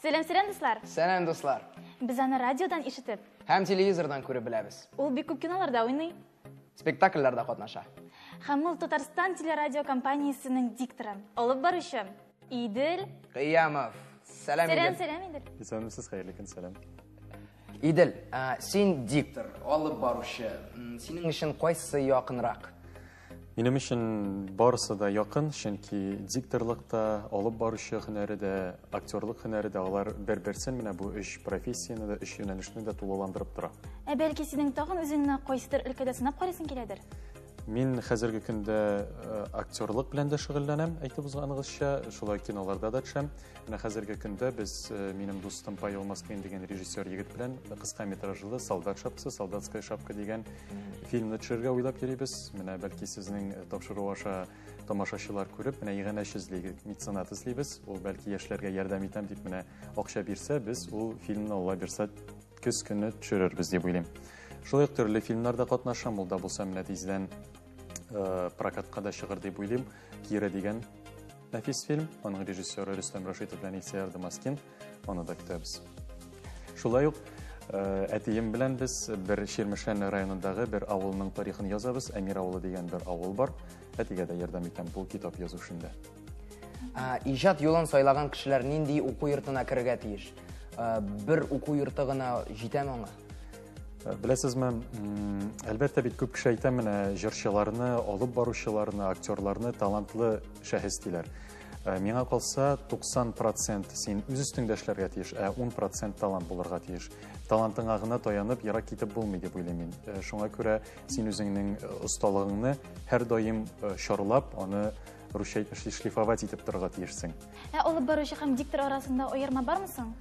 Сәлем дуслар. Сәлем дуслар. Biz аны радиодан ишетеп, Һәм телевизордан күреп беләбез. ул бик күп киноларда уйный. Спектакльләрдә катнаша. Һәм ул Татарстан телерадио компаниясенең дикторы. Алып баручы Идел. Кыямов. Сәлем Идел. Сәлем Идел. Исәнмесез, хәерле көн, сәлем. Идел, син диктор, алып баручы. Синең өчен кайсы якынрак? Минем өчен барысы да якын, чөнки дикторлыкта, алып баручы һөнәре дә, актерлык һөнәре дә алар бер-берсен менә бу өч профессияны да, өч юнәлешне дә тулыландырып тора. Бәлки синең тагын үзеңне кайсыдыр өлкәдә сынап карыйсың киләдер. Мин хәзерге көндә актерлык белән дә шөгыльләнәм, әйтеп узганыгызча, шулай киноларда да төшәм. Менә хәзерге көндә без минем дустым Павел Москвин дигән режиссер егет белән кыска метражлы Солдат шапкасы, Солдатская шапка дигән фильмны төшерергә уйлап йөрибез. Менә бәлки сезнең тапшыру аша тамашачылар күреп, менә ягънәш эзлибез, меценат эзлибез. Ул бәлки яшьләргә ярдәм итәм дип менә акча бирсә, без ул фильмны Алла бирсә көз көне төшерербез дип уйлыйм. Шулай ук төрле фильмнарда катнашам, ул да булса менә тиздән прокатка да чыгыр дип уйлыйм. Кира дигән нәфис фильм, аның режиссеры Рөстәм Рашитов белән Исәр Дамаскин, аны да көтәбез. Шулай ук әтием белән без бер Ширмешән районындагы бер авылның тарихын язабыз. Әмир авылы дигән бер авыл бар. Әтигә дә ярдәм итәм бу китап язу эшендә. Иҗат юлын сайлаган кешеләр нинди уку йортына керергә тиеш? Бер уку йорты гына җитәме аңа? Беләсезме, әлбәттә бит күп кеше әйтә, менә җырчыларны, алып баручыларны, актерларны талантлы шәхес диләр. Миңа калса 90% син үз өстеңдә эшләргә тиеш, 10% талант булырга тиеш. Талантыңа гына таянып, ерак китеп булмый дип уйлыйм мин. Шуңа күрә син үзеңнең осталыгыңны һәр даим чарлап, аны русча шлифовать итеп торырга тиешсең. Алып баручы һәм диктор арасында аерма бармы соң?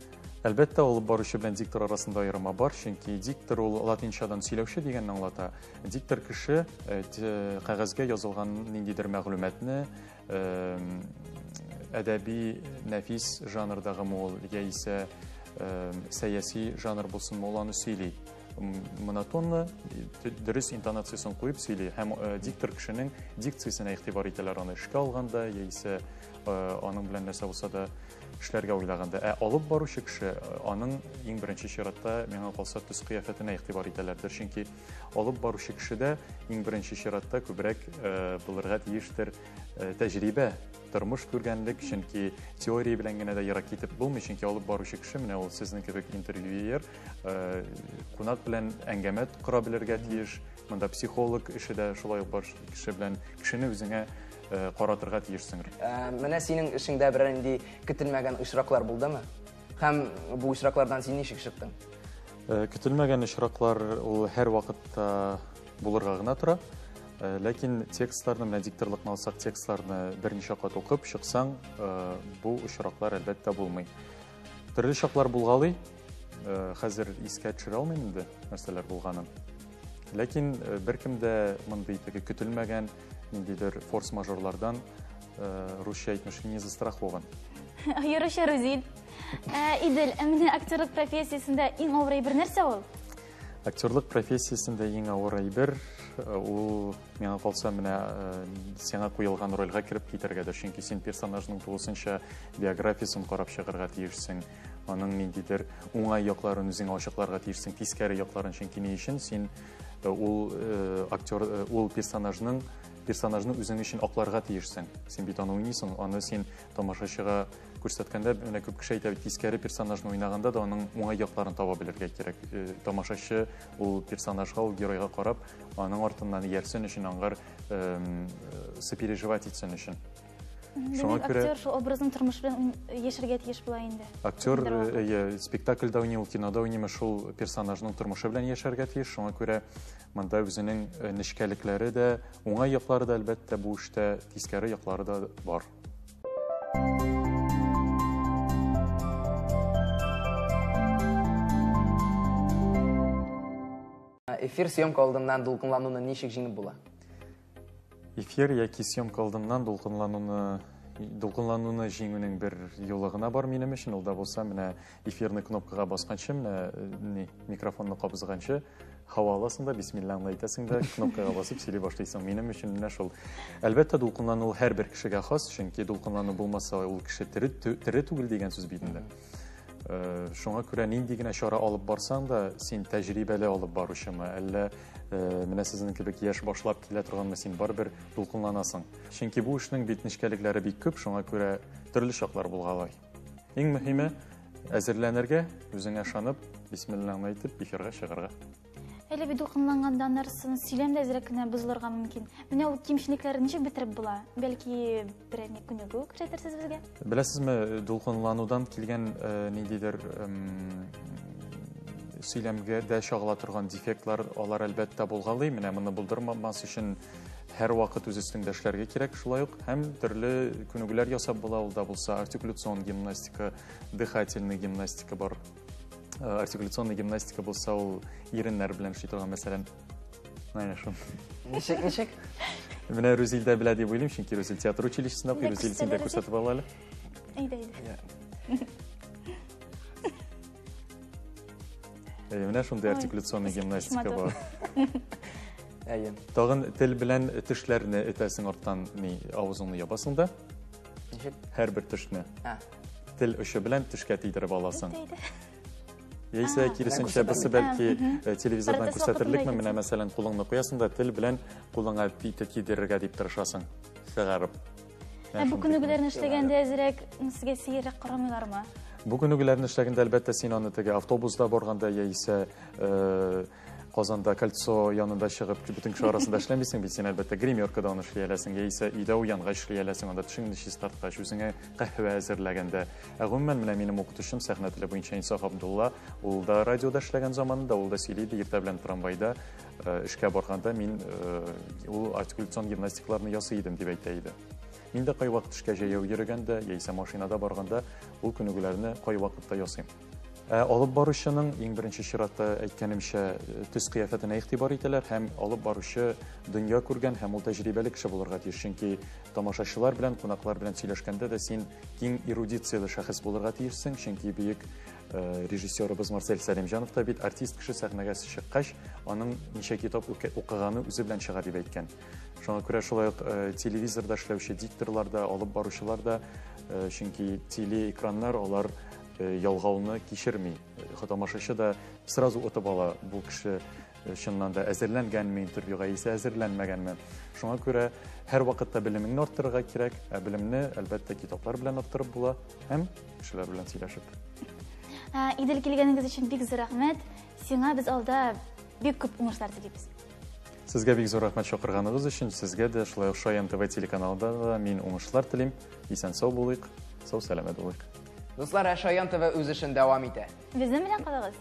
Әлбәттә, алып баручы белән диктор арасында аерма бар, чөнки диктор ул латинчадан сөйләүче дигәнне аңлата. Диктор кеше кәгазьгә язылган ниндидер мәгълүматны әдәби нәфис жанрдагы мул яисә сәяси жанр булсын, ул сөйли. Монотонны, дөрес интонациясын куеп сөйли. Һәм диктор кешенең дикциясенә игътибар итәләр, аны эшкә алганда яисә аның белән нәрсә булса да эшләргә уйлаганда. Алып баручы кеше аның иң беренче чиратта миңа калса төс кыяфәтенә игътибар итәләрдер, чөнки алып баручы кешедә иң беренче чиратта күбрәк булырга тиештер тәҗрибә, тормыш күргәнлек, чөнки теория белән генә дә ерак китеп булмый, чөнки алып баручы кеше менә ул сезнең кебек интервьюер, кунак белән әңгәмә кора белергә тиеш. Монда психолог эше дә шулай ук бар кеше белән кешене үзеңә каратырга тиешсең. Менә синең эшеңдә берәр инде көтелмәгән очраклар булдымы? Һәм бу очраклардан син ничек чыктың? Көтелмәгән очраклар ул һәр вакытта булырга гына тора. Ләкин текстларны, менә дикторлыкны алсак, текстларны берничә кат укып чыксаң, бу очраклар әлбәттә булмый. Төрле чаклар булгалый. Хәзер искә төшерә алмыйм инде нәрсәләр булганын. Ләкин беркем дә мондый көтелмәгән ниндидер форс-мажорлардан русча әйтмеш не застрахован. Аеруча Рузин. Идел, менә актерлык профессиясендә иң авыр бер нәрсә ул? Актерлык профессиясендә иң авыр әйбер ул миңа калса менә сиңа куелган рольгә кереп китәргәдер, чөнки син персонажның тулысынча биографиясын карап чыгарга тиешсең. Аның ниндидер уңай якларын үзеңә ачыкларга тиешсең, тискәре якларын, чөнки ни өчен син ул актер, ул персонажны үзең өчен акларга тиешсең. Син бит аны уйныйсың, аны син тамашачыга күрсәткәндә, менә күп кеше әйтә, тискәре персонажны уйнаганда да аның уңай якларын таба белергә кирәк. Тамашачы ул персонажга, ул геройга карап, аның артыннан иярсен өчен, аңгар сопереживать итсен өчен. Шуңа күрә актер шул образның тормыш белән яшәргә тиеш була инде. Актер спектакльдә уйный, ул кинода уйный, шул персонажның тормышы белән яшәргә тиеш. Шуңа күрә монда үзенең нечкәлекләре дә, уңай яклары да әлбәттә бу эштә, тискәре яклары да бар. Эфир съемка алдыннан дулкынлануны ничек җиңеп була? Эфир яки съемка алдыннан дулкынлануны җиңүнең бер юлы гына бар минем өчен. Ул да булса, менә эфирны кнопкага басканчы, менә микрофонны кабызганчы, һава аласың да, бисмиллаһны әйтәсең дә, кнопкага басып сөйли башлыйсың. Минем өчен менә шул. Әлбәттә, дулкынлану һәр бер кешегә хас, чөнки дулкынлану булмаса, ул кеше тере түгел дигән сүз бит инде. Шуңа күрә нинди генә чара алып барсаң да, син тәҗрибәле алып баручымы, әллә менә сезнең кебек яшь башлап килә торганмы, син барыбер дулкынланасың. Чөнки бу эшнең бит нечкәлекләре бик күп, шуңа күрә төрле чаклар булгалай. Иң мөһиме әзерләнергә, үзеңә ышанып, бисмиллаһны әйтеп, эфирга чыгарга. Әле бит дулкынланганда нарсын сөйләм дә әзрәк кенә бозылырга мөмкин. Менә ул кимчелекләрне ничек бетереп була? Бәлки берәр күнегү күрсәтерсез безгә? Беләсезме, дулкынланудан килгән ниндидер сөйләмгә дә чагыла торган дефектлар, алар әлбәттә булгалый. Менә моны булдырмас өчен һәр вакыт үз өстендә эшләргә кирәк, шулай ук һәм төрле күнегүләр ясап була, ул да булса артикуляцион гимнастика, дыхательный гимнастика бар. Артикуляционный гимнастика булса, ул иреннәр белән эшли торган, мәсәлән, менә шул. Ничек? Менә Рүзил дә белә дип уйлыйм, чөнки Рүзил театр училищесында укый, Рүзил син дә күрсәтеп ал әле. Әйдә. Менә шундый артикуляционный гимнастика бар. Әйе. Тагын тел белән тешләрне этәсең арттан авызыңны ябасың да, Ничек? һәр бер тешне тел ұшы белән тешкә тидереп аласың. Яисә киресенчә бусы бәлки телевизордан күрсәтерлекме, менә мәсәлән кулыңны куясың да тел белән кулыңа тидерергә дип тырышасың, чыгарып. Бу күнегүләрне эшләгәндә әзрәк сезгә сирәк карамыйлармы? Бу күнегүләрне эшләгәндә әлбәттә син аны теге автобуста барганда яисә Казанда кольцо янында чыгып, бүтән кеше арасында эшләмисең бит, син әлбәттә гримеркада аны эшли аласың, яисә өйдә уянга эшли аласың, анда тешеңне чистарткач, үзеңә каһвә әзерләгәндә. Гомумән менә минем укытучым сәхнә теле буенча Инсаф Абдулла, ул да радиода эшләгән заманында, ул да сөйли иде, иртә белән трамвайда эшкә барганда мин ул артикуляцион гимнастикаларны ясый идем дип әйтә иде. Мин дә кай вакыт эшкә җәяү йөргәндә, яисә машинада барганда ул күнегүләрне кай вакытта ясыйм. Алып баручының иң беренче чиратта әйткәнемчә төс кыяфәтенә игътибар итәләр һәм алып баручы дөнья күргән һәм ул тәҗрибәле кеше булырга тиеш, чөнки тамашачылар белән, кунаклар белән сөйләшкәндә дә син киң эрудицияле шәхес булырга тиешсең, чөнки бөек режиссерыбыз Марсель Сәлимҗанов та бит артист кеше сәхнәгә чыккач, аның ничә китап укыганы үзе белән чыга дип әйткән. Шуңа күрә шулай ук телевизорда эшләүче дикторлар да, алып баручылар да, чөнки телеэкраннар алар ялгауны кичерми. Тамашачы да сразу отып ала, бу кеше чыннан да әзерләнгәнме интервьюга, яисә әзерләнмәгәнме. Шуңа күрә һәр вакытта белемеңне арттырырга кирәк, белемне әлбәттә китаплар белән арттырып була һәм кешеләр белән сөйләшеп. Идел килгәнегез өчен бик зур рәхмәт. Сиңа без алда бик күп уңышлар телибез. Сезгә бик зур рәхмәт чакырганыгыз өчен, сезгә дә шулай ук Шаян ТВ телеканалында мин уңышлар телим. Исән-сау булыйк, сау-сәламәт булыйк. Дуслар, Шаян ТВ үз эшен дәвам итә. Безнең белән калыгыз.